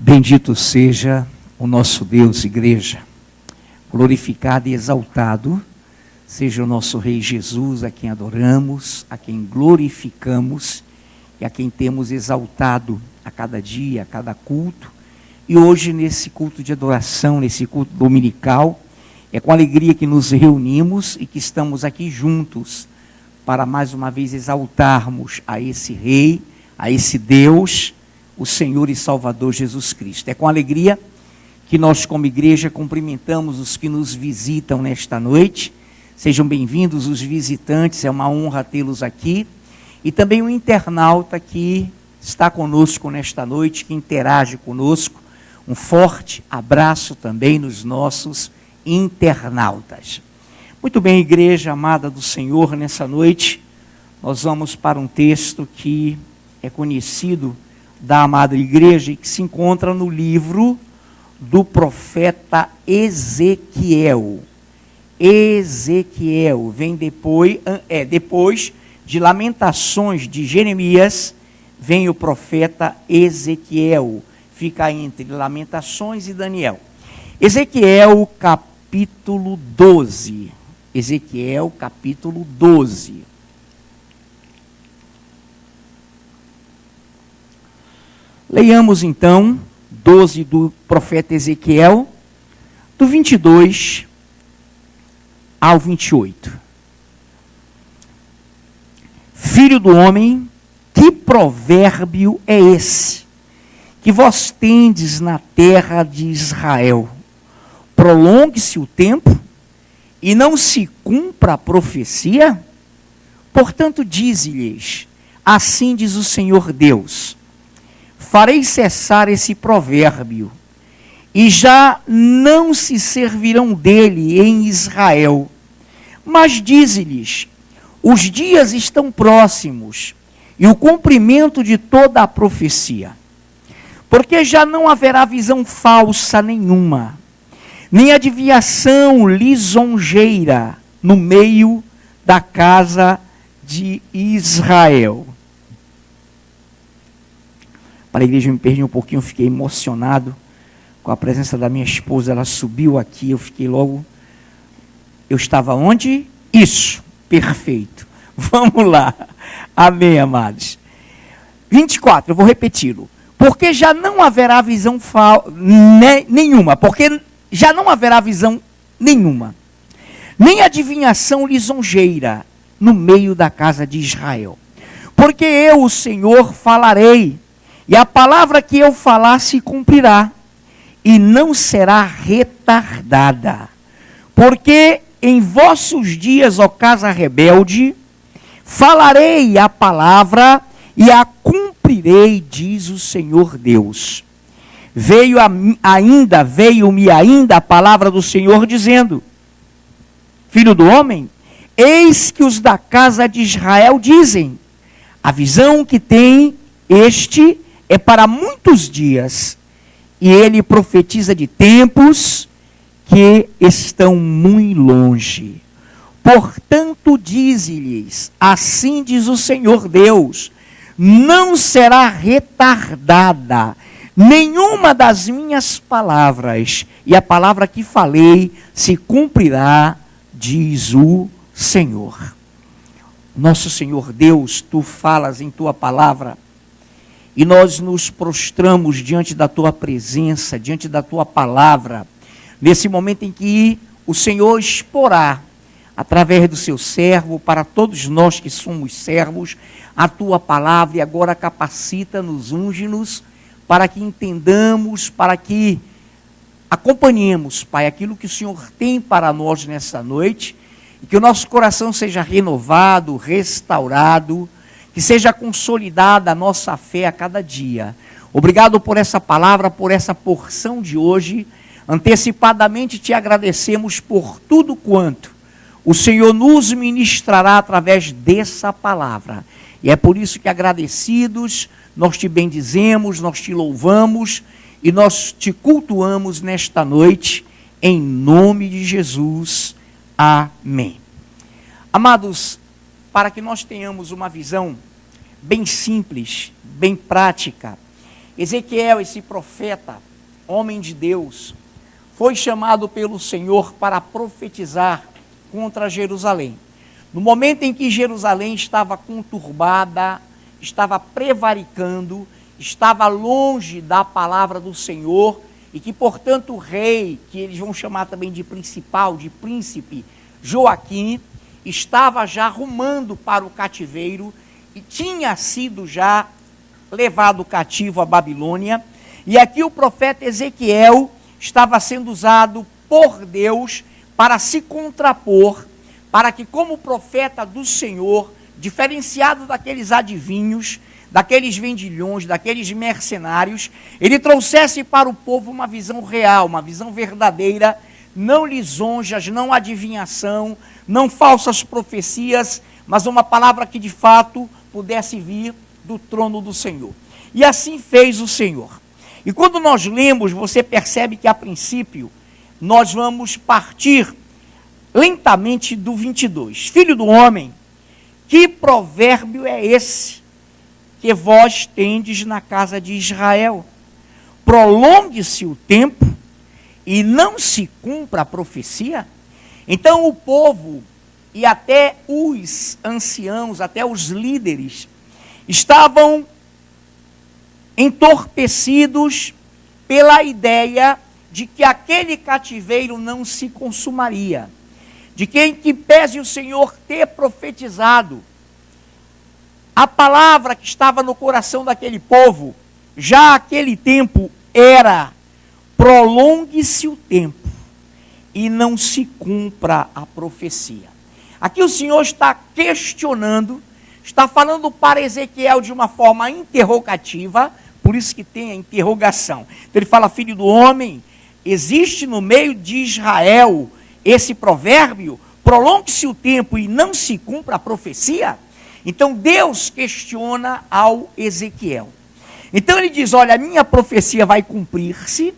Bendito seja o nosso Deus, igreja. Glorificado e exaltado seja o nosso Rei Jesus, a quem adoramos, a quem glorificamos e a quem temos exaltado a cada dia, a cada culto. E hoje, nesse culto de adoração, nesse culto dominical, é com alegria que nos reunimos e que estamos aqui juntos para mais uma vez exaltarmos a esse Rei, a esse Deus, o Senhor e Salvador Jesus Cristo. É com alegria que nós, como igreja, cumprimentamos os que nos visitam nesta noite. Sejam bem-vindos os visitantes, é uma honra tê-los aqui. E também o internauta que está conosco nesta noite, que interage conosco. Um forte abraço também nos nossos internautas. Muito bem, igreja amada do Senhor, nessa noite nós vamos para um texto que é conhecido da amada igreja e que se encontra no livro do profeta Ezequiel. Ezequiel vem depois de Lamentações de Jeremias, vem o profeta Ezequiel, fica entre Lamentações e Daniel. Ezequiel capítulo 12. Ezequiel capítulo 12. Leiamos então 12 do profeta Ezequiel, do 22 ao 28. Filho do homem, que provérbio é esse que vós tendes na terra de Israel? Prolongue-se o tempo e não se cumpra a profecia? Portanto, dize-lhes, assim diz o Senhor Deus: farei cessar esse provérbio, e já não se servirão dele em Israel. Mas dize-lhes, os dias estão próximos, e o cumprimento de toda a profecia. Porque já não haverá visão falsa nenhuma, nem adivinhação lisonjeira no meio da casa de Israel. Para a igreja eu me perdi um pouquinho, eu fiquei emocionado com a presença da minha esposa. Ela subiu aqui, eu fiquei logo... Eu estava onde? Isso, perfeito. Vamos lá. Amém, amados. 24, eu vou repeti-lo. Porque já não haverá visão nenhuma. Porque já não haverá visão nenhuma. Nem adivinhação lisonjeira no meio da casa de Israel. Porque eu, o Senhor, falarei, e a palavra que eu falar se cumprirá, e não será retardada. Porque em vossos dias, ó casa rebelde, falarei a palavra e a cumprirei, diz o Senhor Deus. Veio-me ainda a palavra do Senhor dizendo: filho do homem, eis que os da casa de Israel dizem, a visão que tem este é para muitos dias, e ele profetiza de tempos que estão muito longe. Portanto, dize-lhes, assim diz o Senhor Deus, não será retardada nenhuma das minhas palavras, e a palavra que falei se cumprirá, diz o Senhor. Nosso Senhor Deus, tu falas em tua palavra, e nós nos prostramos diante da tua presença, diante da tua palavra, nesse momento em que o Senhor exporá, através do seu servo, para todos nós que somos servos, a tua palavra, e agora capacita-nos, unge-nos, para que entendamos, para que acompanhemos, Pai, aquilo que o Senhor tem para nós nessa noite, e que o nosso coração seja renovado, restaurado, que seja consolidada a nossa fé a cada dia. Obrigado por essa palavra, por essa porção de hoje. Antecipadamente te agradecemos por tudo quanto o Senhor nos ministrará através dessa palavra. E é por isso que, agradecidos, nós te bendizemos, nós te louvamos e nós te cultuamos nesta noite, em nome de Jesus. Amém. Amados, para que nós tenhamos uma visão bem simples, bem prática, Ezequiel, esse profeta, homem de Deus, foi chamado pelo Senhor para profetizar contra Jerusalém. No momento em que Jerusalém estava conturbada, estava prevaricando, estava longe da palavra do Senhor, e que, portanto, o rei, que eles vão chamar também de principal, de príncipe, Joaquim, estava já rumando para o cativeiro e tinha sido já levado cativo à Babilônia. E aqui o profeta Ezequiel estava sendo usado por Deus para se contrapor, para que, como profeta do Senhor, diferenciado daqueles adivinhos, daqueles vendilhões, daqueles mercenários, ele trouxesse para o povo uma visão real, uma visão verdadeira, não lisonjas, não adivinhação, não falsas profecias, mas uma palavra que de fato pudesse vir do trono do Senhor. E assim fez o Senhor. E quando nós lemos, você percebe que a princípio nós vamos partir lentamente do 22. Filho do homem, que provérbio é esse que vós tendes na casa de Israel? Prolongue-se o tempo e não se cumpra a profecia? Então o povo e até os anciãos, até os líderes, estavam entorpecidos pela ideia de que aquele cativeiro não se consumaria, de que em que pese o Senhor ter profetizado, a palavra que estava no coração daquele povo, já aquele tempo era: prolongue-se o tempo e não se cumpra a profecia. Aqui o Senhor está questionando, está falando para Ezequiel de uma forma interrogativa, por isso que tem a interrogação. Então ele fala: filho do homem, existe no meio de Israel esse provérbio, prolongue-se o tempo e não se cumpra a profecia? Então Deus questiona ao Ezequiel. Então ele diz: olha, a minha profecia vai cumprir-se,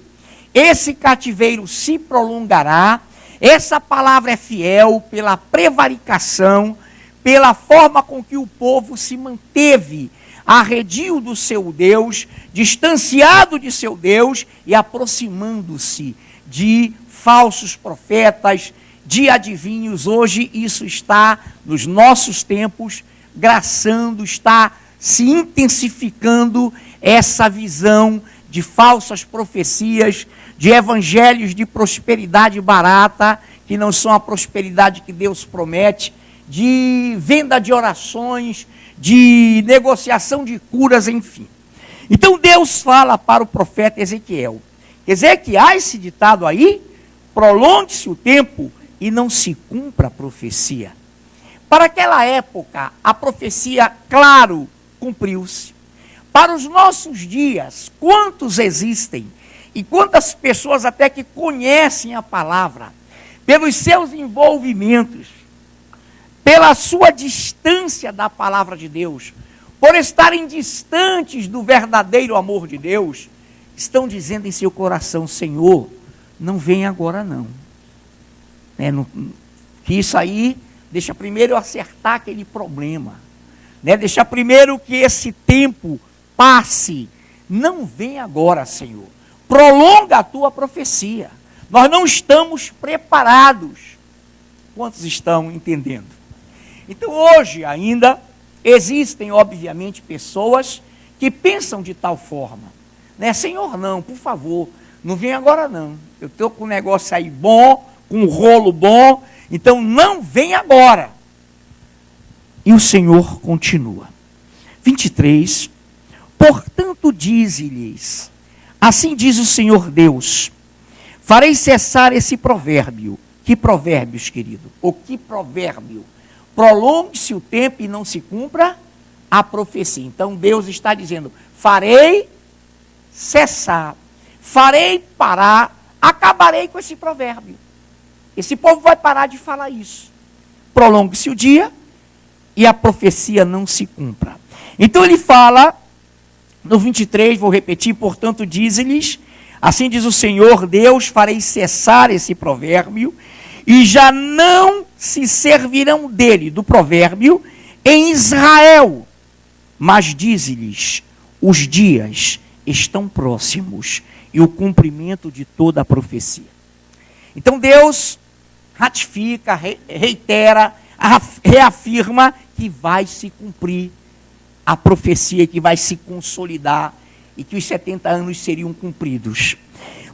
esse cativeiro se prolongará, essa palavra é fiel pela prevaricação, pela forma com que o povo se manteve arredio do seu Deus, distanciado de seu Deus e aproximando-se de falsos profetas, de adivinhos. Hoje isso está nos nossos tempos graçando, está se intensificando essa visão de falsas profecias, de evangelhos de prosperidade barata, que não são a prosperidade que Deus promete, de venda de orações, de negociação de curas, enfim. Então Deus fala para o profeta Ezequiel. Quer dizer que há esse ditado aí: prolongue-se o tempo e não se cumpra a profecia. Para aquela época, a profecia, claro, cumpriu-se. Para os nossos dias, quantos existem e quantas pessoas até que conhecem a palavra, pelos seus envolvimentos, pela sua distância da palavra de Deus, por estarem distantes do verdadeiro amor de Deus, estão dizendo em seu coração: Senhor, não vem agora não. Que isso aí, deixa primeiro eu acertar aquele problema, deixa primeiro que esse tempo passe, não vem agora, Senhor, prolonga a tua profecia, nós não estamos preparados. Quantos estão entendendo? Então hoje ainda existem obviamente pessoas que pensam de tal forma, Senhor, não, por favor, não vem agora não, eu estou com um negócio aí bom, com um rolo bom, então não vem agora. E o Senhor continua. 23, portanto dize-lhes, assim diz o Senhor Deus, farei cessar esse provérbio. Que provérbios, querido? O que provérbio? Prolongue-se o tempo e não se cumpra a profecia. Então Deus está dizendo: farei cessar, farei parar, acabarei com esse provérbio. Esse povo vai parar de falar isso. Prolongue-se o dia e a profecia não se cumpra. Então ele fala, no 23, vou repetir, portanto diz-lhes, assim diz o Senhor Deus, farei cessar esse provérbio, e já não se servirão dele, do provérbio, em Israel. Mas diz-lhes, os dias estão próximos e o cumprimento de toda a profecia. Então Deus ratifica, reitera, reafirma que vai se cumprir a profecia, que vai se consolidar e que os 70 anos seriam cumpridos.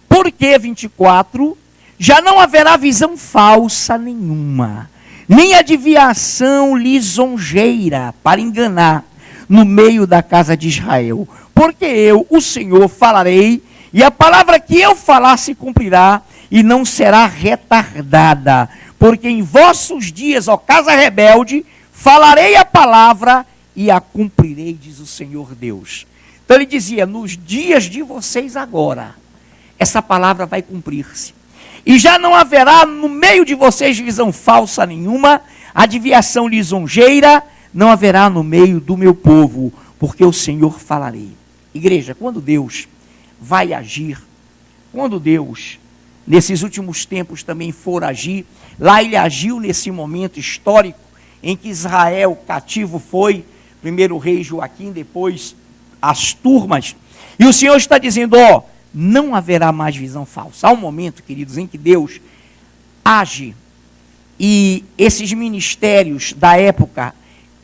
Porque 24, já não haverá visão falsa nenhuma, nem adivinhação lisonjeira para enganar no meio da casa de Israel. Porque eu, o Senhor, falarei, e a palavra que eu falar se cumprirá, e não será retardada. Porque em vossos dias, ó casa rebelde, falarei a palavra e a cumprirei, diz o Senhor Deus. Então ele dizia, nos dias de vocês agora, essa palavra vai cumprir-se. E já não haverá no meio de vocês visão falsa nenhuma, adivinhação lisonjeira, não haverá no meio do meu povo, porque o Senhor falarei. Igreja, quando Deus vai agir, quando Deus, nesses últimos tempos também for agir, lá ele agiu nesse momento histórico, em que Israel cativo foi, primeiro o rei Joaquim, depois as turmas, e o Senhor está dizendo, ó, não haverá mais visão falsa. Há um momento, queridos, em que Deus age, e esses ministérios da época,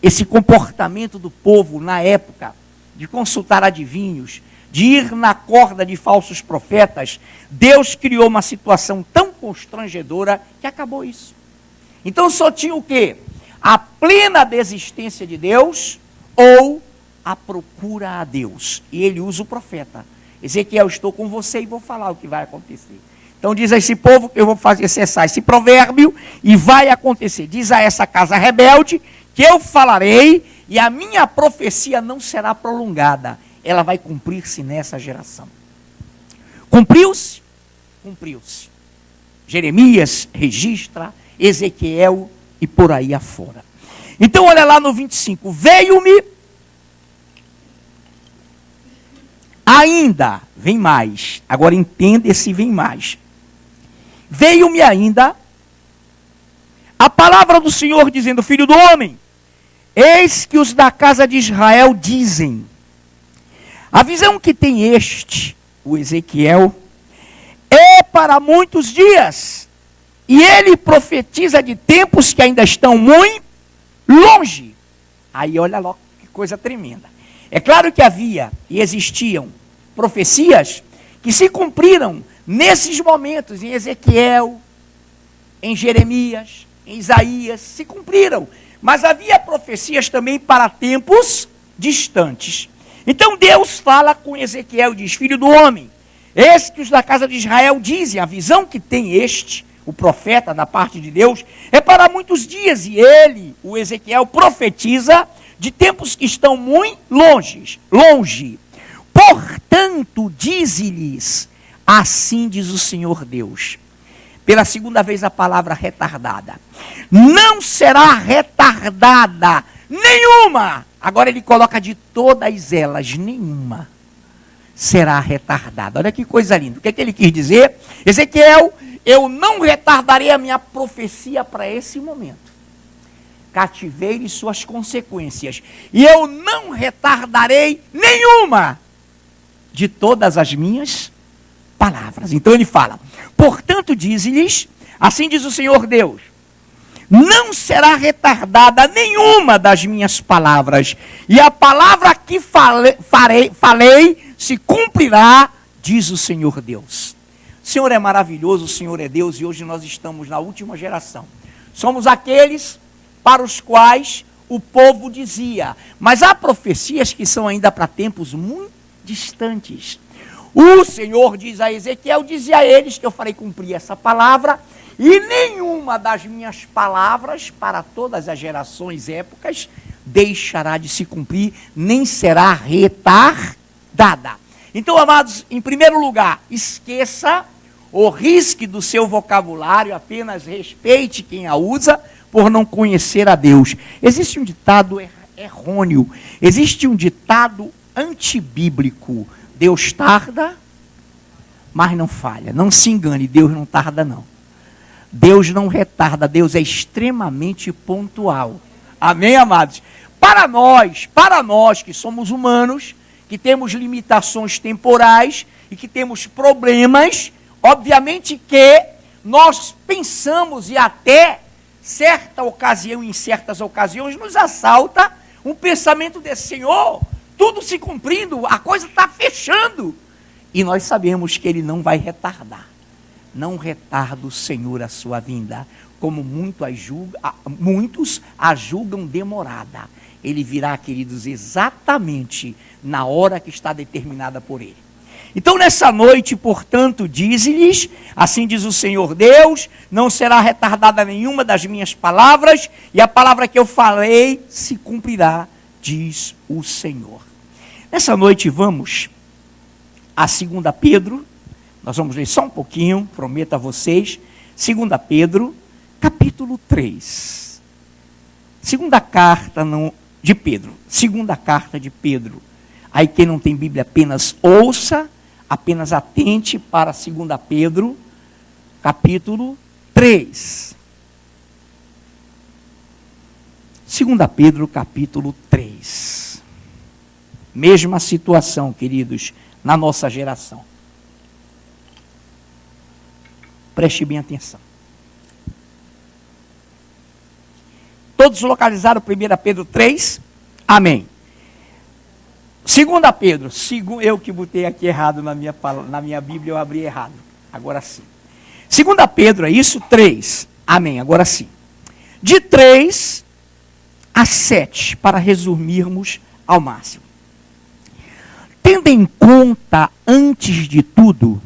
esse comportamento do povo na época, de consultar adivinhos, de ir na corda de falsos profetas, Deus criou uma situação tão constrangedora que acabou isso. Então só tinha o quê? A plena desistência de Deus ou a procura a Deus. E ele usa o profeta. Ezequiel, estou com você e vou falar o que vai acontecer. Então diz a esse povo que eu vou fazer cessar esse provérbio e vai acontecer. Diz a essa casa rebelde que eu falarei e a minha profecia não será prolongada. Ela vai cumprir-se nessa geração. Cumpriu-se? Cumpriu-se. Jeremias registra, Ezequiel e por aí afora. Então olha lá no 25. Veio-me ainda, vem mais. Agora entenda esse vem mais. Veio-me ainda a palavra do Senhor dizendo, filho do homem, eis que os da casa de Israel dizem, a visão que tem este, o Ezequiel, é para muitos dias, e ele profetiza de tempos que ainda estão muito longe. Aí olha lá que coisa tremenda. É claro que havia e existiam profecias que se cumpriram nesses momentos, em Ezequiel, em Jeremias, em Isaías, se cumpriram. Mas havia profecias também para tempos distantes. Então Deus fala com Ezequiel e diz, filho do homem, eis que os da casa de Israel dizem, a visão que tem este, o profeta da parte de Deus, é para muitos dias, e ele, o Ezequiel, profetiza de tempos que estão muito longe. Portanto, dize-lhes, assim diz o Senhor Deus. Pela segunda vez a palavra retardada. Não será retardada nenhuma. Agora ele coloca de todas elas, nenhuma será retardada. Olha que coisa linda. O que é que ele quis dizer? Ezequiel, eu não retardarei a minha profecia para esse momento. Cativeiro e suas consequências. E eu não retardarei nenhuma de todas as minhas palavras. Então ele fala, portanto diz-lhes, assim diz o Senhor Deus, não será retardada nenhuma das minhas palavras, e a palavra que falei se cumprirá, diz o Senhor Deus. O Senhor é maravilhoso, o Senhor é Deus, e hoje nós estamos na última geração. Somos aqueles para os quais o povo dizia, mas há profecias que são ainda para tempos muito distantes. O Senhor diz a Ezequiel, dizia a eles que eu farei cumprir essa palavra, e nenhuma das minhas palavras para todas as gerações, épocas, deixará de se cumprir, nem será retardada. Então, amados, em primeiro lugar, esqueça ou risque do seu vocabulário, apenas respeite quem a usa, por não conhecer a Deus. Existe um ditado errôneo, existe um ditado antibíblico, Deus tarda, mas não falha. Não se engane, Deus não tarda não. Deus não retarda, Deus é extremamente pontual. Amém, amados? Para nós que somos humanos, que temos limitações temporais e que temos problemas, obviamente que nós pensamos e até certa ocasião, em certas ocasiões, nos assalta um pensamento desse: Senhor, tudo se cumprindo, a coisa está fechando. E nós sabemos que Ele não vai retardar. Não retarda o Senhor a sua vinda, como muitos a julgam demorada. Ele virá, queridos, exatamente na hora que está determinada por Ele. Então, nessa noite, portanto, dize-lhes, assim diz o Senhor Deus, não será retardada nenhuma das minhas palavras, e a palavra que eu falei se cumprirá, diz o Senhor. Nessa noite vamos a 2 Pedro, nós vamos ler só um pouquinho, prometo a vocês, 2 Pedro, capítulo 3. Segunda carta de Pedro. Aí quem não tem Bíblia apenas ouça, apenas atente para 2 Pedro, capítulo 3. 2 Pedro, capítulo 3. Mesma situação, queridos, na nossa geração. Preste bem atenção. Todos localizaram 1 Pedro 3? Amém. 2 Pedro, eu que botei aqui errado na minha Bíblia, eu abri errado. Agora sim. 2 Pedro, é isso? 3. Amém, agora sim. De 3 a 7, para resumirmos ao máximo. Tendo em conta, antes de tudo,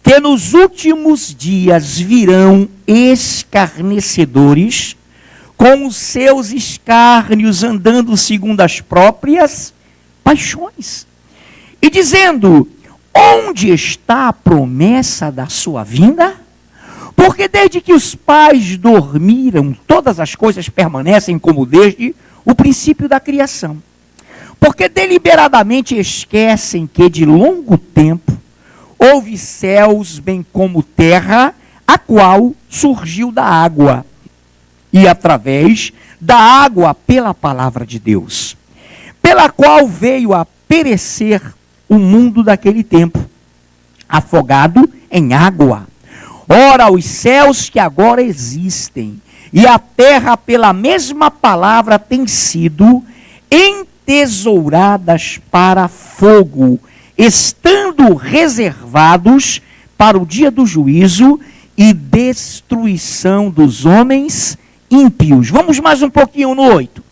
que nos últimos dias virão escarnecedores, com os seus escárnios andando segundo as próprias paixões, e dizendo: onde está a promessa da sua vinda? Porque desde que os pais dormiram, todas as coisas permanecem como desde o princípio da criação. Porque deliberadamente esquecem que de longo tempo houve céus bem como terra, a qual surgiu da água, e através da água pela palavra de Deus, pela qual veio a perecer o mundo daquele tempo, afogado em água. Ora, os céus que agora existem e a terra pela mesma palavra têm sido entesouradas para fogo, estando reservados para o dia do juízo e destruição dos homens ímpios. Vamos mais um pouquinho no 8.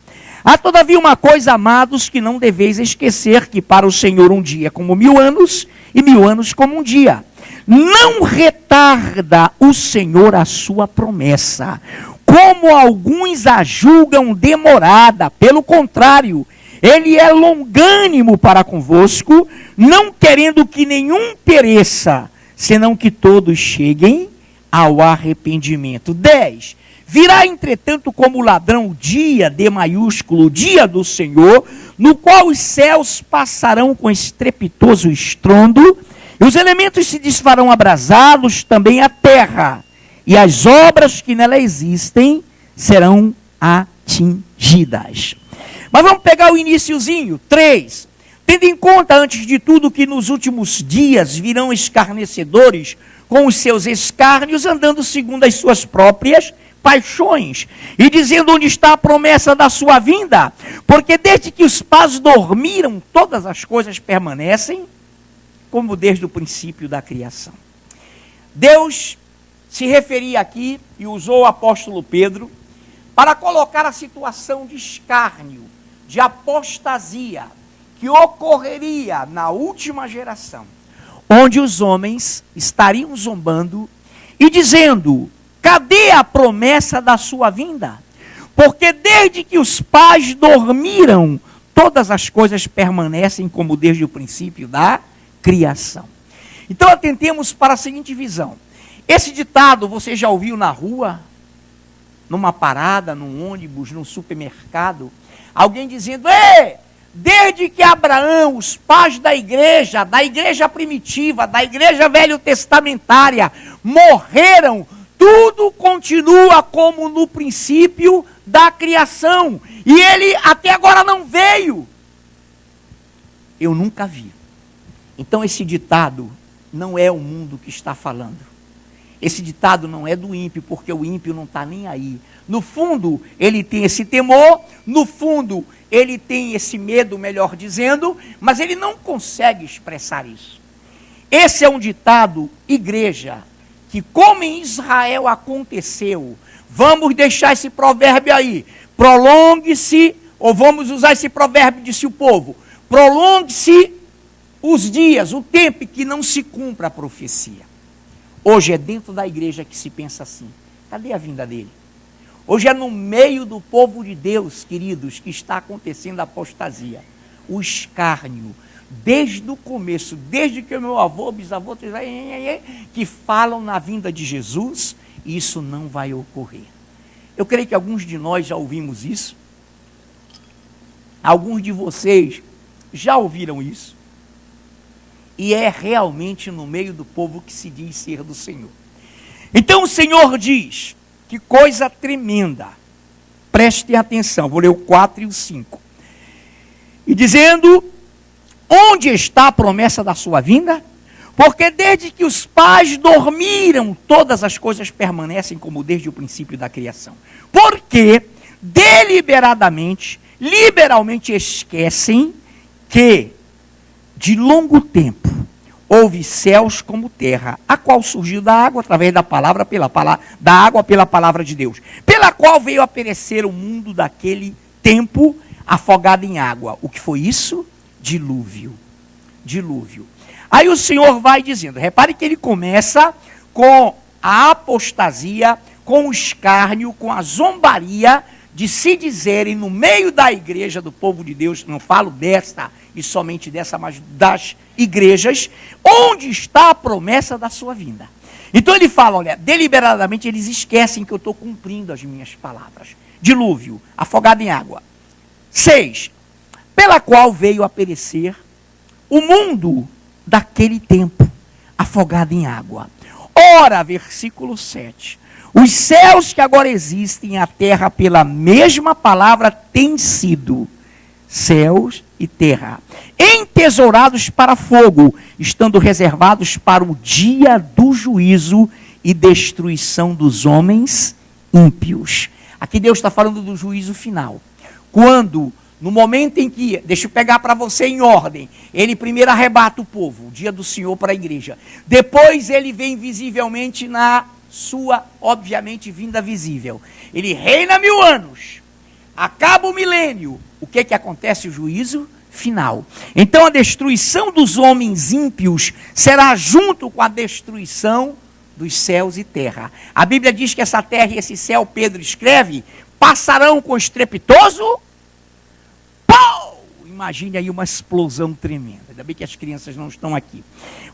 Há todavia uma coisa, amados, que não deveis esquecer, que para o Senhor um dia é como 1000 anos, e 1000 anos como um dia. Não retarda o Senhor a sua promessa, como alguns a julgam demorada. Pelo contrário, Ele é longânimo para convosco, não querendo que nenhum pereça, senão que todos cheguem ao arrependimento. 10. Virá, entretanto, como ladrão o dia, D maiúsculo, o dia do Senhor, no qual os céus passarão com estrepitoso estrondo, e os elementos se desfarão abrasados, também a terra, e as obras que nela existem serão atingidas. Mas vamos pegar o iniciozinho, 3. Tendo em conta, antes de tudo, que nos últimos dias virão escarnecedores com os seus escárnios, andando segundo as suas próprias paixões, e dizendo: onde está a promessa da sua vinda? Porque desde que os pais dormiram, todas as coisas permanecem como desde o princípio da criação. Deus se referia aqui e usou o apóstolo Pedro para colocar a situação de escárnio, de apostasia, que ocorreria na última geração, onde os homens estariam zombando e dizendo: cadê a promessa da sua vinda? Porque desde que os pais dormiram, todas as coisas permanecem como desde o princípio da criação. Então atentemos para a seguinte visão. Esse ditado você já ouviu na rua, numa parada, num ônibus, num supermercado, alguém dizendo: ei, desde que Abraão, os pais da igreja primitiva, da igreja velho-testamentária, morreram, tudo continua como no princípio da criação, e ele até agora não veio. eu nunca vi. Então esse ditado não é o mundo que está falando. Esse ditado não é do ímpio, porque o ímpio não está nem aí. No fundo, ele tem esse temor, no fundo, ele tem esse medo, melhor dizendo, mas ele não consegue expressar isso. Esse é um ditado, igreja, que como em Israel aconteceu, vamos deixar esse provérbio aí, prolongue-se, ou vamos usar esse provérbio, disse o povo, prolongue-se os dias, o tempo que não se cumpra a profecia. Hoje é dentro da igreja que se pensa assim. Cadê a vinda dele? Hoje é no meio do povo de Deus, queridos, que está acontecendo a apostasia. O escárnio. Desde o começo, desde que o meu avô, bisavô, que falam na vinda de Jesus, isso não vai ocorrer. Eu creio que alguns de nós já ouvimos isso. Alguns de vocês já ouviram isso. E é realmente no meio do povo que se diz ser do Senhor. Então o Senhor diz, que coisa tremenda, prestem atenção, vou ler o 4 e o 5. E dizendo, onde está a promessa da sua vinda? Porque desde que os pais dormiram, todas as coisas permanecem como desde o princípio da criação. Porque deliberadamente, liberalmente esquecem que de longo tempo houve céus como terra, a qual surgiu da água através da palavra, da água pela palavra de Deus, pela qual veio a perecer o mundo daquele tempo afogado em água. O que foi isso? Dilúvio. Dilúvio. Aí o Senhor vai dizendo, repare que ele começa com a apostasia, com o escárnio, com a zombaria de se dizerem no meio da igreja do povo de Deus, não falo desta e somente dessa, mas das igrejas, onde está a promessa da sua vinda. Então ele fala, olha, deliberadamente eles esquecem que eu estou cumprindo as minhas palavras. Dilúvio, afogado em água. 6, pela qual veio a perecer o mundo daquele tempo, afogado em água. Ora, versículo 7, os céus que agora existem, a terra pela mesma palavra têm sido, céus e terra, entesourados para fogo, estando reservados para o dia do juízo e destruição dos homens ímpios. Aqui Deus está falando do juízo final. Quando, no momento em que, deixa eu pegar para você em ordem, ele primeiro arrebata o povo, o dia do Senhor para a igreja. Depois ele vem visivelmente na sua, obviamente, vinda visível. Ele reina 1000 anos. Acaba o milênio. O que acontece? O juízo final. Então a destruição dos homens ímpios será junto com a destruição dos céus e terra. A Bíblia diz que essa terra e esse céu, Pedro escreve, passarão com estrepitoso. Pau! Imagine aí uma explosão tremenda. Ainda bem que as crianças não estão aqui.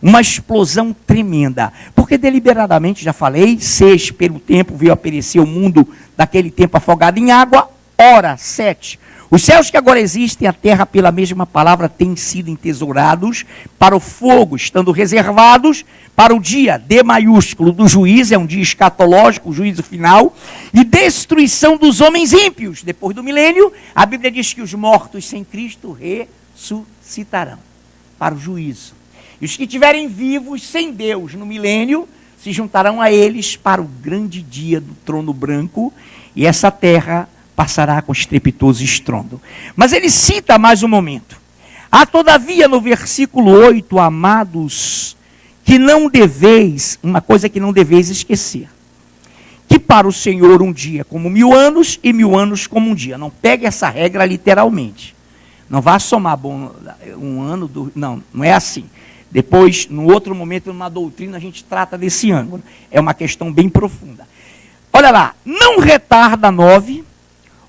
Uma explosão tremenda. Porque deliberadamente, já falei, 6, pelo tempo veio a perecer o mundo daquele tempo afogado em água. Ora, 7, os céus que agora existem, a terra pela mesma palavra têm sido entesourados para o fogo, estando reservados para o dia, D maiúsculo, do juízo, é um dia escatológico, o juízo final, e destruição dos homens ímpios. Depois do milênio, a Bíblia diz que os mortos sem Cristo ressuscitarão para o juízo. E os que estiverem vivos sem Deus no milênio, se juntarão a eles para o grande dia do trono branco, e essa terra passará com estrepitoso estrondo. Mas ele cita mais um momento. Há todavia no versículo 8, amados, que não deveis, uma coisa que não deveis esquecer, que para o Senhor um dia como 1000 anos e 1000 anos como um dia. Não pegue essa regra literalmente. Não vá somar um ano, não é assim. Depois, no outro momento, numa doutrina, a gente trata desse ângulo. É uma questão bem profunda. Olha lá, não retarda 9,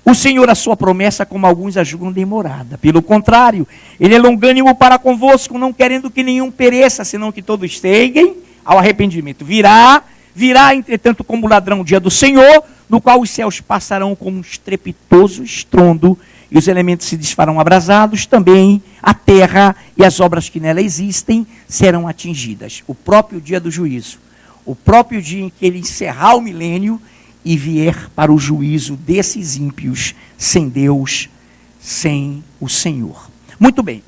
o Senhor a sua promessa, como alguns a julgam demorada. Pelo contrário, ele é longânimo para convosco, não querendo que nenhum pereça, senão que todos cheguem ao arrependimento. Virá, entretanto, como ladrão o dia do Senhor, no qual os céus passarão como um estrepitoso estrondo, e os elementos se desfarão abrasados, também a terra e as obras que nela existem serão atingidas. O próprio dia do juízo, o próprio dia em que ele encerrar o milênio e vier para o juízo desses ímpios, sem Deus, sem o Senhor. Muito bem.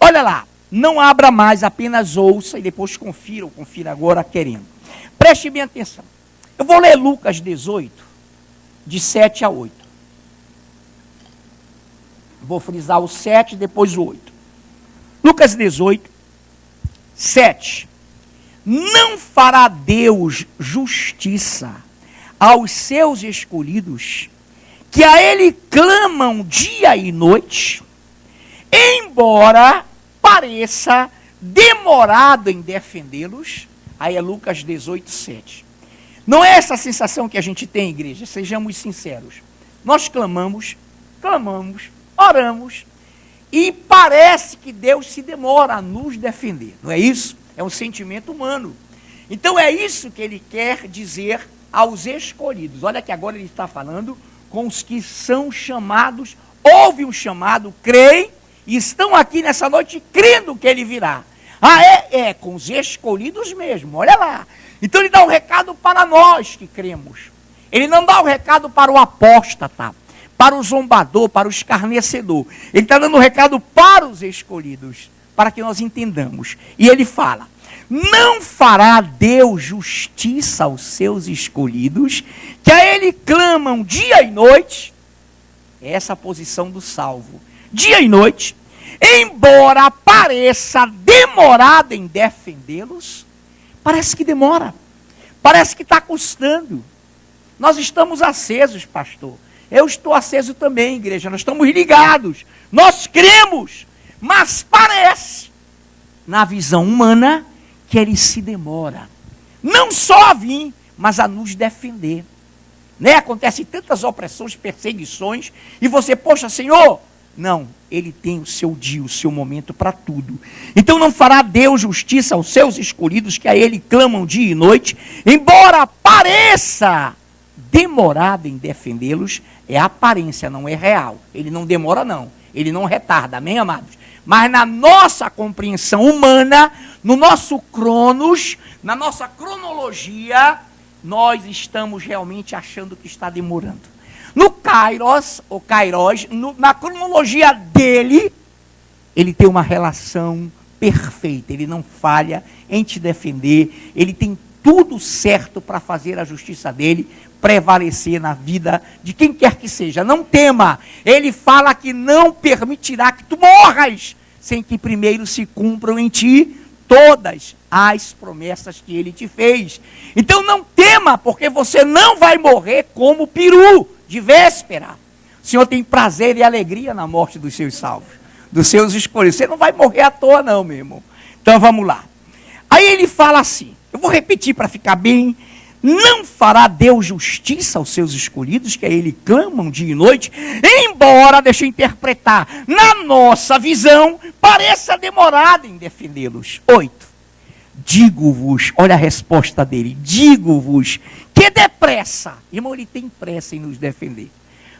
Olha lá, não abra mais, apenas ouça e depois confira, ou confira agora querendo. Preste bem atenção. Eu vou ler Lucas 18, de 7 a 8. Vou frisar o 7 e depois o 8. Lucas 18, 7. Não fará Deus justiça aos seus escolhidos, que a Ele clamam dia e noite, embora pareça demorado em defendê-los? Aí é Lucas 18, 7. Não é essa a sensação que a gente tem, igreja? Sejamos sinceros. Nós clamamos, oramos, e parece que Deus se demora a nos defender. Não é isso? É um sentimento humano. Então é isso que ele quer dizer aos escolhidos. Olha que agora ele está falando com os que são chamados, houve um chamado, creem, e estão aqui nessa noite crendo que ele virá. É com os escolhidos mesmo, olha lá. Então ele dá um recado para nós que cremos. Ele não dá um recado para o apóstata, para o zombador, para o escarnecedor. Ele está dando um recado para os escolhidos, para que nós entendamos. E ele fala: não fará Deus justiça aos seus escolhidos, que a Ele clamam dia e noite? É essa a posição do salvo. Dia e noite, embora pareça demorado em defendê-los. Parece que demora, parece que está custando. Nós estamos acesos, pastor. Eu estou aceso também, igreja. Nós estamos ligados, nós cremos, mas parece, na visão humana, que ele se demora, não só a vir, mas a nos defender. Né? Acontecem tantas opressões, perseguições, e você, poxa, Senhor, não, ele tem o seu dia, o seu momento para tudo. Então não fará Deus justiça aos seus escolhidos, que a ele clamam dia e noite, embora pareça demorado em defendê-los. É aparência, não é real. Ele não demora não, ele não retarda, amém, amados? Mas na nossa compreensão humana, no nosso cronos, na nossa cronologia, nós estamos realmente achando que está demorando. No Kairos, na cronologia dele, ele tem uma relação perfeita, ele não falha em te defender, ele tem tudo certo para fazer a justiça dele prevalecer na vida de quem quer que seja. Não tema, ele fala que não permitirá que tu morras sem que primeiro se cumpram em ti todas as promessas que ele te fez. Então não tema, porque você não vai morrer como peru de véspera. O Senhor tem prazer e alegria na morte dos seus salvos, dos seus escolhidos. Você não vai morrer à toa não, meu irmão. Então vamos lá. Aí ele fala assim, eu vou repetir para ficar bem: não fará Deus justiça aos seus escolhidos, que a ele clamam dia e noite, embora, deixa eu interpretar, na nossa visão, pareça demorado em defendê-los. 8. Digo-vos, olha a resposta dele, digo-vos que depressa, irmão, ele tem pressa em nos defender.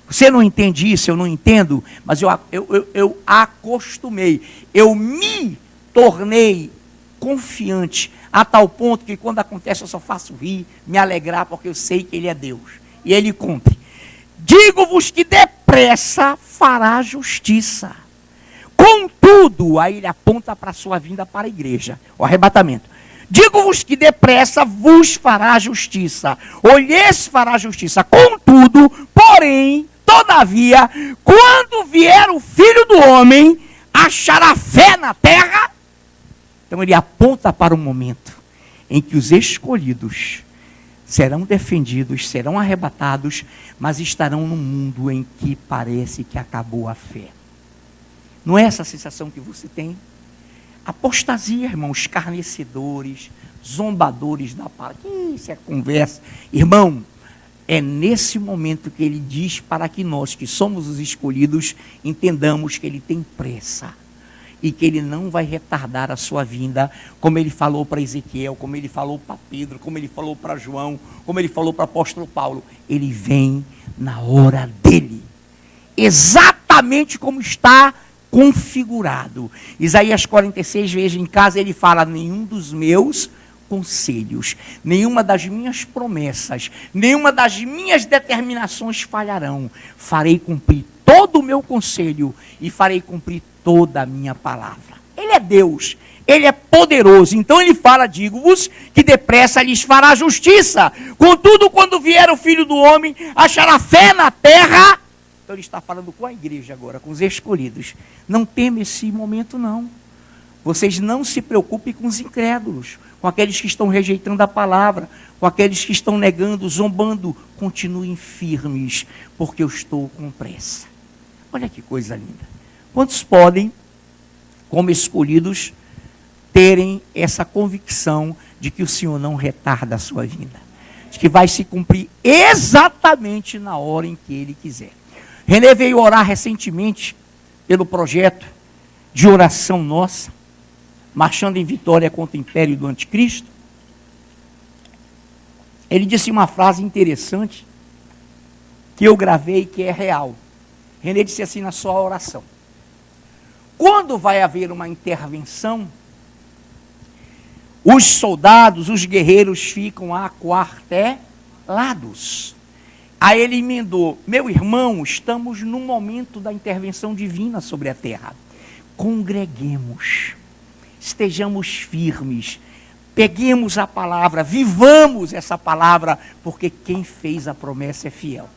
Você não entende isso, eu não entendo, mas eu acostumei, eu me tornei confiante, a tal ponto que quando acontece eu só faço rir, me alegrar, porque eu sei que ele é Deus, e ele cumpre. Digo-vos que depressa fará justiça. Contudo, aí ele aponta para a sua vinda para a igreja, o arrebatamento. Digo-vos que depressa vos fará justiça, ou lhes fará justiça. Contudo, porém, todavia, quando vier o Filho do Homem, achará fé na terra? Então ele aponta para o momento em que os escolhidos serão defendidos, serão arrebatados, mas estarão num mundo em que parece que acabou a fé. Não é essa a sensação que você tem? Apostasia, irmão, escarnecedores, zombadores da palavra. Isso é conversa. Irmão, é nesse momento que ele diz para que nós, que somos os escolhidos, entendamos que ele tem pressa. E que ele não vai retardar a sua vinda, como ele falou para Ezequiel, como ele falou para Pedro, como ele falou para João, como ele falou para o apóstolo Paulo. Ele vem na hora dele. Exatamente como está configurado. Isaías 46, veja em casa, ele fala: nenhum dos meus conselhos, nenhuma das minhas promessas, nenhuma das minhas determinações falharão. Farei cumprir todo o meu conselho e farei cumprir toda a minha palavra. Ele é Deus, Ele é poderoso. Então ele fala, digo-vos, que depressa lhes fará justiça. Contudo, quando vier o Filho do Homem, achará fé na terra. Então ele está falando com a igreja agora, com os escolhidos. Não teme esse momento, não. Vocês não se preocupem com os incrédulos, com aqueles que estão rejeitando a palavra, com aqueles que estão negando, zombando. Continuem firmes, porque eu estou com pressa. Olha que coisa linda. Quantos podem, como escolhidos, terem essa convicção de que o Senhor não retarda a sua vinda, de que vai se cumprir exatamente na hora em que Ele quiser. René veio orar recentemente pelo projeto de oração nossa, marchando em vitória contra o império do anticristo. Ele disse uma frase interessante, que eu gravei, que é real. René disse assim na sua oração: quando vai haver uma intervenção, os soldados, os guerreiros ficam aquartelados. Aí ele emendou: meu irmão, estamos no momento da intervenção divina sobre a terra. Congreguemos, estejamos firmes, peguemos a palavra, vivamos essa palavra, porque quem fez a promessa é fiel.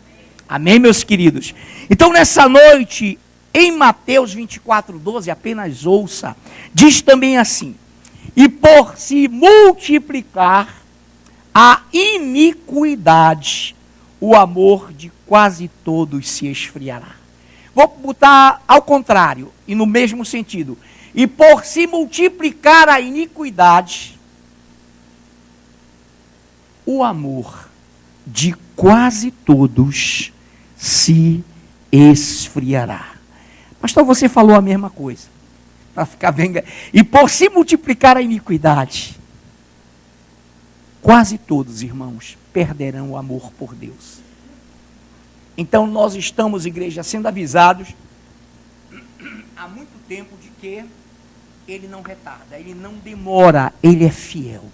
Amém, meus queridos? Então, nessa noite, em Mateus 24:12, apenas ouça, diz também assim: e por se multiplicar a iniquidade, o amor de quase todos se esfriará. Vou botar ao contrário, e no mesmo sentido. E por se multiplicar a iniquidade, o amor de quase todos se esfriará. Pastor, você falou a mesma coisa. Para ficar bem. E por se multiplicar a iniquidade, quase todos, irmãos, perderão o amor por Deus. Então nós estamos, igreja, sendo avisados há muito tempo de que Ele não retarda, Ele não demora, Ele é fiel.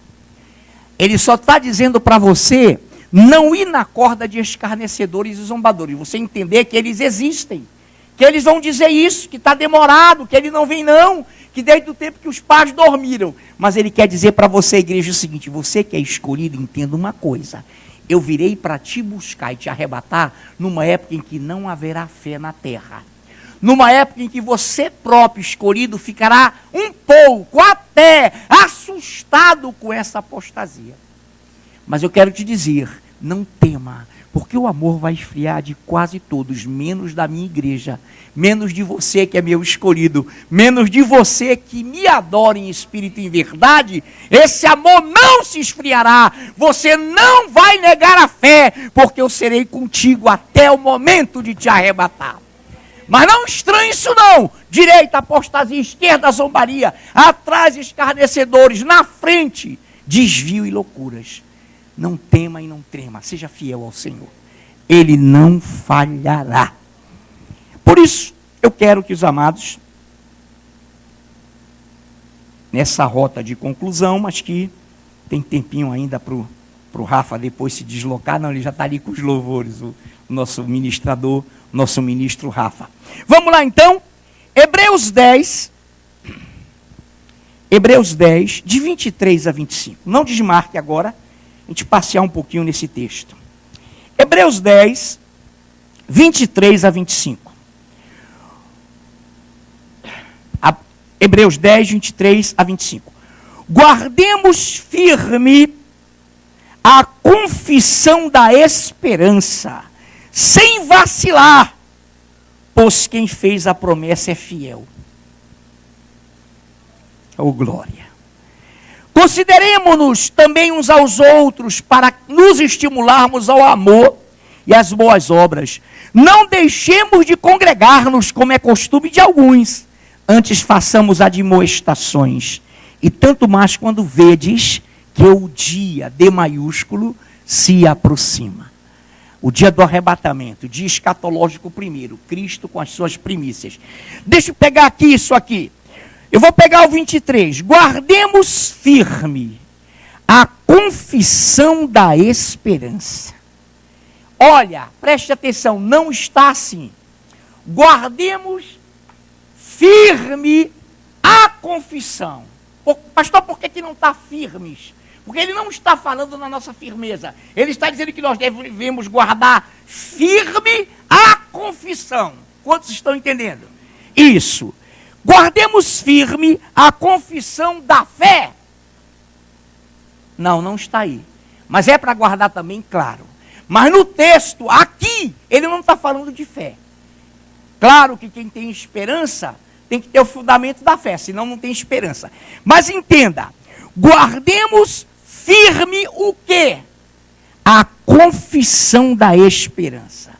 Ele só está dizendo para você não ir na corda de escarnecedores e zombadores. Você entender que eles existem, que eles vão dizer isso, que está demorado, que Ele não vem não, que desde o tempo que os pais dormiram. Mas Ele quer dizer para você, igreja, o seguinte: você que é escolhido, entenda uma coisa: eu virei para te buscar e te arrebatar numa época em que não haverá fé na terra. Numa época em que você próprio, escolhido, ficará um pouco, até, assustado com essa apostasia. Mas eu quero te dizer, não tema, porque o amor vai esfriar de quase todos, menos da minha igreja, menos de você que é meu escolhido, menos de você que me adora em espírito e em verdade. Esse amor não se esfriará, você não vai negar a fé, porque eu serei contigo até o momento de te arrebatar. Mas não estranhe isso não: direita, apostasia; esquerda, zombaria; atrás, escarnecedores; na frente, desvio e loucuras. Não tema e não trema, seja fiel ao Senhor, Ele não falhará. Por isso, eu quero que os amados, nessa rota de conclusão, mas que tem tempinho ainda para o Rafa depois se deslocar, não, ele já está ali com os louvores, o nosso ministrador, nosso ministro Rafa. Vamos lá então, Hebreus 10, de 23 a 25. Não desmarque agora, a gente passear um pouquinho nesse texto. Hebreus 10, 23 a 25. Hebreus 10, 23 a 25. Guardemos firme a confissão da esperança, sem vacilar, pois quem fez a promessa é fiel. Oh, glória! Consideremo-nos também uns aos outros para nos estimularmos ao amor e às boas obras. Não deixemos de congregar-nos, como é costume de alguns. Antes façamos admoestações. E tanto mais quando vedes que o dia, D maiúsculo, se aproxima. O dia do arrebatamento, o dia escatológico primeiro, Cristo com as suas primícias. Deixa eu pegar aqui isso aqui. Eu vou pegar o 23. Guardemos firme a confissão da esperança. Olha, preste atenção, não está assim. Guardemos firme a confissão. Pastor, por que não está firmes? Porque ele não está falando na nossa firmeza. Ele está dizendo que nós devemos guardar firme a confissão. Quantos estão entendendo? Isso. Guardemos firme a confissão da fé. Não está aí. Mas é para guardar também, claro. Mas no texto, aqui, ele não está falando de fé. Claro que quem tem esperança tem que ter o fundamento da fé, senão não tem esperança. Mas entenda, guardemos firme o quê? A confissão da esperança.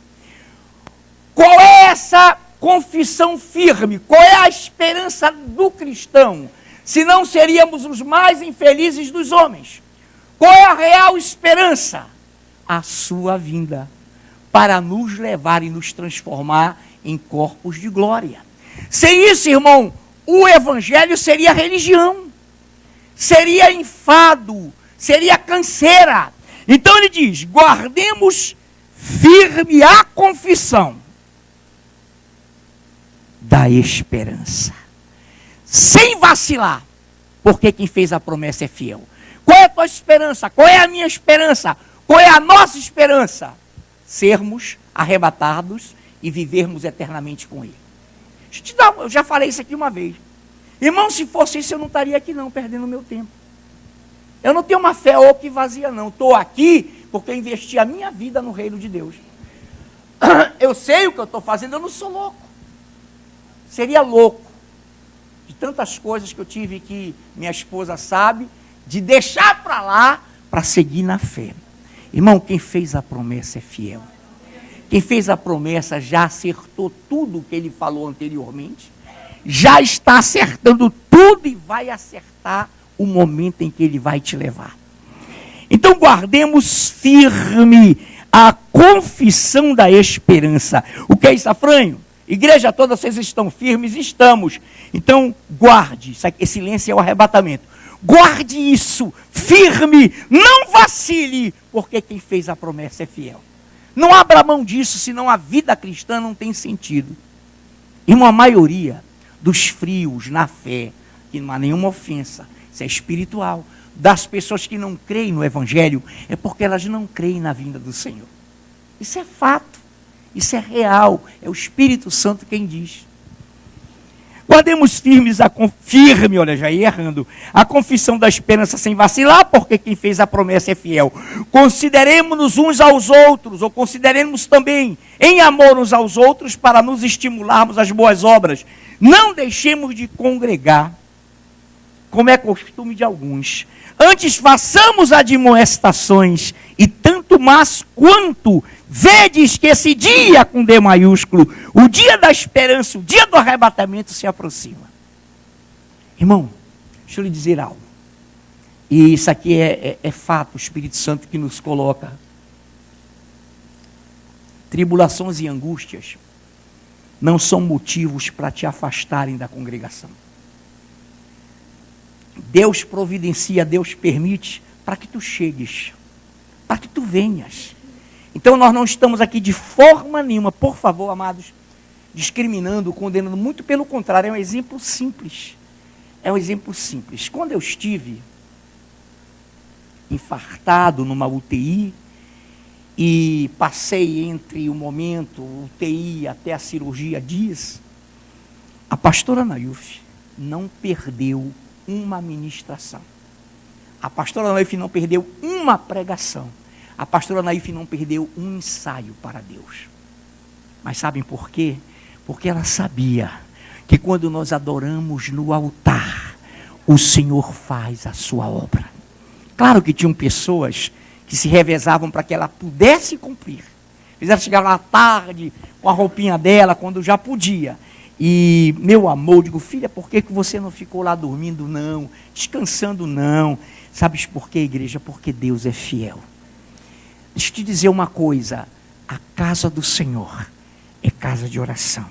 Qual é essa confissão firme? Qual é a esperança do cristão? Senão seríamos os mais infelizes dos homens. Qual é a real esperança? A sua vinda, para nos levar e nos transformar em corpos de glória. Sem isso, irmão, o evangelho seria religião, seria enfado, seria canseira. Então ele diz, guardemos firme a confissão da esperança, sem vacilar, porque quem fez a promessa é fiel. Qual é a tua esperança? Qual é a minha esperança? Qual é a nossa esperança? Sermos arrebatados e vivermos eternamente com Ele. Eu já falei isso aqui uma vez. Irmão, se fosse isso, eu não estaria aqui não, perdendo meu tempo. Eu não tenho uma fé oca e vazia não. Estou aqui porque eu investi a minha vida no reino de Deus. Eu sei o que eu estou fazendo, eu não sou louco. Seria louco de tantas coisas que eu tive que minha esposa sabe, de deixar para lá para seguir na fé. Irmão, quem fez a promessa é fiel. Quem fez a promessa já acertou tudo o que ele falou anteriormente, já está acertando tudo e vai acertar o momento em que ele vai te levar. Então guardemos firme a confissão da esperança. O que é isso, Afrânio? Igreja toda, vocês estão firmes? Estamos. Então guarde, esse silêncio é o arrebatamento. Guarde isso, firme, não vacile, porque quem fez a promessa é fiel. Não abra mão disso, senão a vida cristã não tem sentido. E uma maioria dos frios na fé, que não há nenhuma ofensa, isso é espiritual, das pessoas que não creem no Evangelho, é porque elas não creem na vinda do Senhor. Isso é fato, isso é real, é o Espírito Santo quem diz. Guardemos firme, olha, já ia errando, a confissão da esperança sem vacilar, porque quem fez a promessa é fiel. Consideremos-nos uns aos outros, ou consideremos também em amor uns aos outros, para nos estimularmos às boas obras. Não deixemos de congregar, como é costume de alguns. Antes façamos admoestações, e tanto mais quanto vedes que esse dia, com D maiúsculo, o dia da esperança, o dia do arrebatamento se aproxima. Irmão, deixa eu lhe dizer algo. E isso aqui é fato, o Espírito Santo que nos coloca. Tribulações e angústias não são motivos para te afastarem da congregação. Deus providencia, Deus permite para que tu chegues, para que tu venhas. Então nós não estamos aqui de forma nenhuma, por favor, amados, discriminando, condenando, muito pelo contrário, é um exemplo simples. É um exemplo simples. Quando eu estive infartado numa UTI e passei entre o momento UTI até a cirurgia dias, a pastora Nailf não perdeu uma ministração. A pastora Nailf não perdeu uma pregação. A pastora Nailf não perdeu um ensaio para Deus. Mas sabem por quê? Porque ela sabia que quando nós adoramos no altar, o Senhor faz a sua obra. Claro que tinham pessoas que se revezavam para que ela pudesse cumprir. Fizeram chegar lá à tarde com a roupinha dela, quando já podia. E, meu amor, digo, filha, por que você não ficou lá dormindo? Não, descansando não. Sabes por quê, igreja? Porque Deus é fiel. Deixa eu te dizer uma coisa, a casa do Senhor é casa de oração.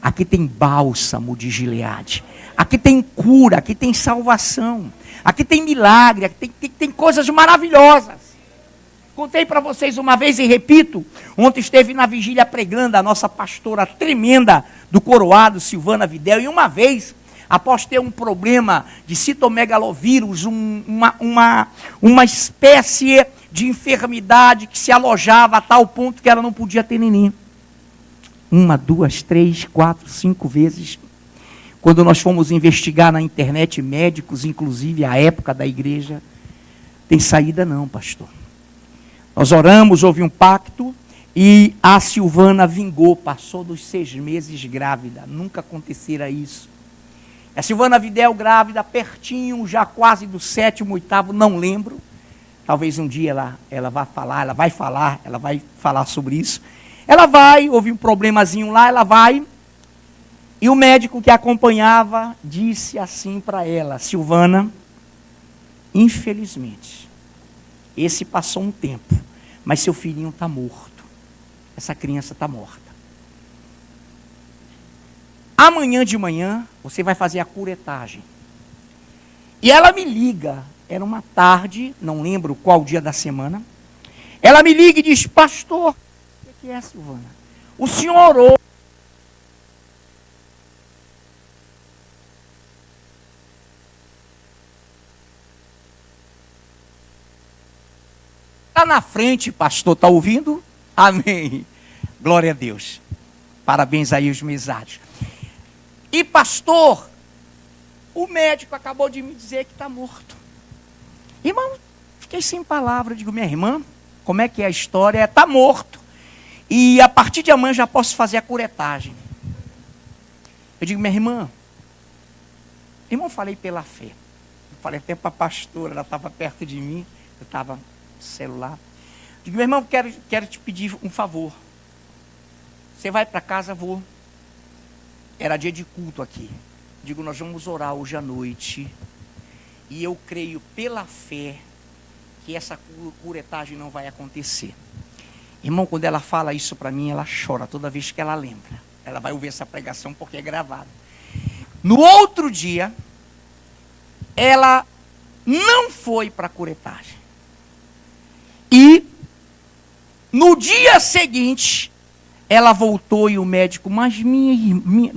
Aqui tem bálsamo de Gileade, aqui tem cura, aqui tem salvação, aqui tem milagre, aqui tem coisas maravilhosas. Contei para vocês uma vez e repito, ontem esteve na vigília pregando a nossa pastora tremenda do Coroado, Silvana Videl, e uma vez após ter um problema de citomegalovírus, uma espécie de enfermidade que se alojava a tal ponto que ela não podia ter neném. 1, 2, 3, 4, 5 vezes. Quando nós fomos investigar na internet, médicos, inclusive à época da igreja, tem saída não, pastor. Nós oramos, houve um pacto, e a Silvana vingou, passou dos 6 meses grávida. Nunca acontecera isso. A Silvana Videl grávida, pertinho, já quase do 7º, 8º, não lembro. Talvez um dia ela vai falar sobre isso. Ela vai, houve um problemazinho lá, ela vai. E o médico que acompanhava disse assim para ela: Silvana, infelizmente, esse passou um tempo, mas seu filhinho está morto. Essa criança está morta. Amanhã de manhã, você vai fazer a curetagem. E ela me liga, era uma tarde, não lembro qual dia da semana. Ela me liga e diz: pastor, o que é, Silvana? O senhor orou. Está na frente, pastor, está ouvindo? Amém. Glória a Deus. Parabéns aí os mesários. E pastor, o médico acabou de me dizer que está morto. Irmão, fiquei sem palavra. Digo, minha irmã, como é que é a história? Está morto. E a partir de amanhã já posso fazer a curetagem. Eu digo, minha irmã, falei pela fé. Eu falei até para a pastora, ela estava perto de mim, eu estava no celular. Digo, meu irmão, quero te pedir um favor. Você vai para casa? Vou. Era dia de culto aqui. Digo, nós vamos orar hoje à noite. E eu creio pela fé que essa curetagem não vai acontecer. Irmão, quando ela fala isso para mim, ela chora toda vez que ela lembra. Ela vai ouvir essa pregação porque é gravada. No outro dia, ela não foi para a curetagem. E no dia seguinte, ela voltou e o médico, mas minha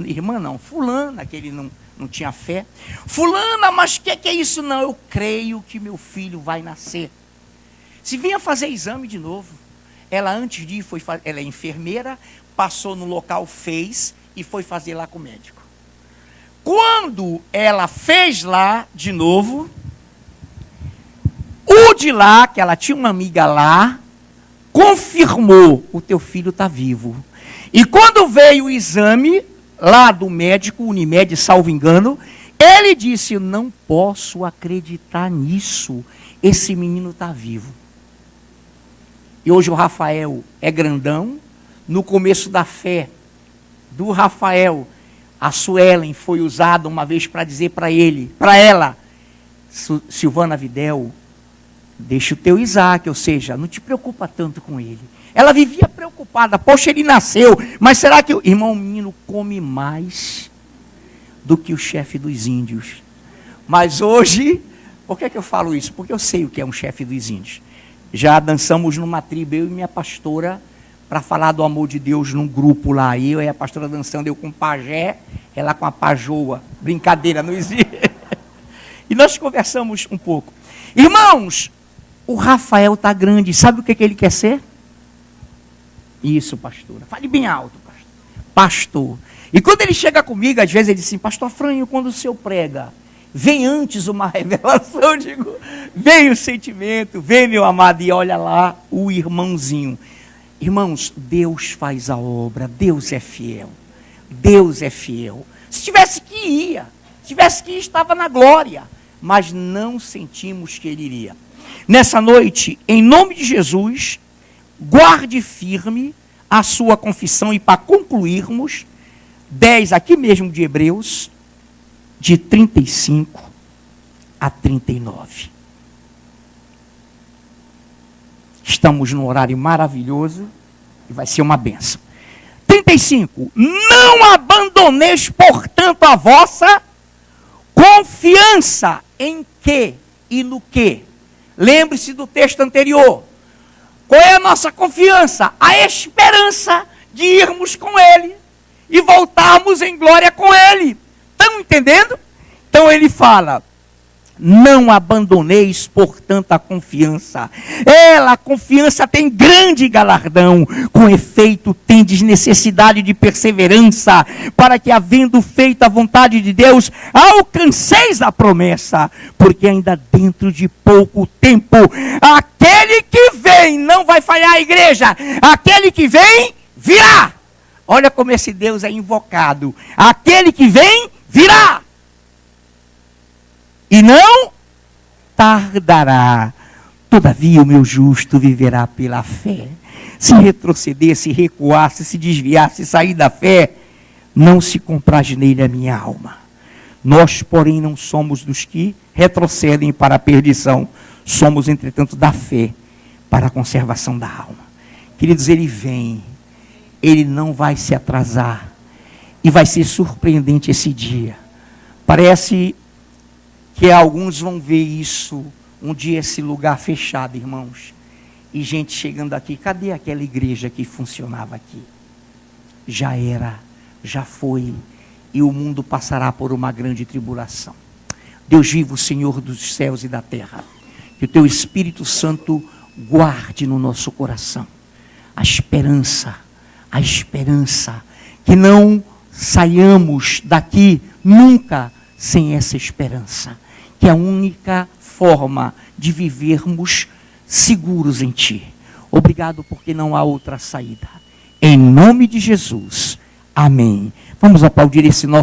irmã não, fulana, que ele não tinha fé. Fulana, mas que é isso? Não, eu creio que meu filho vai nascer. Se vinha fazer exame de novo. Ela antes de ir, ela é enfermeira, passou no local, fez e foi fazer lá com o médico. Quando ela fez lá de novo, o de lá, que ela tinha uma amiga lá, confirmou: o teu filho está vivo. E quando veio o exame lá do médico, Unimed, salvo engano, ele disse: não posso acreditar nisso, esse menino está vivo. E hoje o Rafael é grandão. No começo da fé do Rafael, a Suelen foi usada uma vez para dizer para ela, Silvana Videl, deixa o teu Isaac, ou seja, não te preocupa tanto com ele. Ela vivia preocupada, poxa, ele nasceu, mas será que irmão, o menino come mais do que o chefe dos índios? Mas hoje, por que eu falo isso? Porque eu sei o que é um chefe dos índios. Já dançamos numa tribo, eu e minha pastora, para falar do amor de Deus num grupo lá. Eu e a pastora dançando, eu com o pajé, ela com a pajoa. Brincadeira, não existe. E nós conversamos um pouco. Irmãos, o Rafael está grande. Sabe o que ele quer ser? Isso, pastora. Fale bem alto, pastor. Pastor. E quando ele chega comigo, às vezes ele diz assim: pastor Franho, quando o senhor prega, vem antes uma revelação. Eu digo, vem o sentimento, vem meu amado, e olha lá o irmãozinho. Irmãos, Deus faz a obra, Deus é fiel. Deus é fiel. Se tivesse que ir, estava na glória. Mas não sentimos que ele iria. Nessa noite, em nome de Jesus, guarde firme a sua confissão. E para concluirmos, 10 aqui mesmo de Hebreus, de 35 a 39. Estamos num horário maravilhoso e vai ser uma bênção. 35. Não abandoneis, portanto, a vossa confiança em que e no que? Lembre-se do texto anterior. Qual é a nossa confiança? A esperança de irmos com Ele e voltarmos em glória com Ele. Estão entendendo? fala: não abandoneis, portanto, a confiança. A confiança tem grande galardão. Com efeito, tendes necessidade de perseverança, para que, havendo feito a vontade de Deus, alcanceis a promessa. Porque ainda dentro de pouco tempo, aquele que vem, não vai falhar a igreja, aquele que vem, virá. Olha como esse Deus é invocado. Aquele que vem, virá. E não tardará. Todavia o meu justo viverá pela fé. Se retroceder, se recuar, se desviar, se sair da fé, não se compraz nele a minha alma. Nós, porém, não somos dos que retrocedem para a perdição. Somos, entretanto, da fé para a conservação da alma. Queridos, ele vem. Ele não vai se atrasar. E vai ser surpreendente esse dia. Parece que alguns vão ver isso, um dia esse lugar fechado, irmãos, e gente chegando aqui: cadê aquela igreja que funcionava aqui? Já era, já foi, e o mundo passará por uma grande tribulação. Deus vivo, Senhor dos céus e da terra, que o Teu Espírito Santo guarde no nosso coração a esperança, que não saiamos daqui nunca sem essa esperança, que é a única forma de vivermos seguros em Ti. Obrigado, porque não há outra saída. Em nome de Jesus. Amém. Vamos aplaudir esse nosso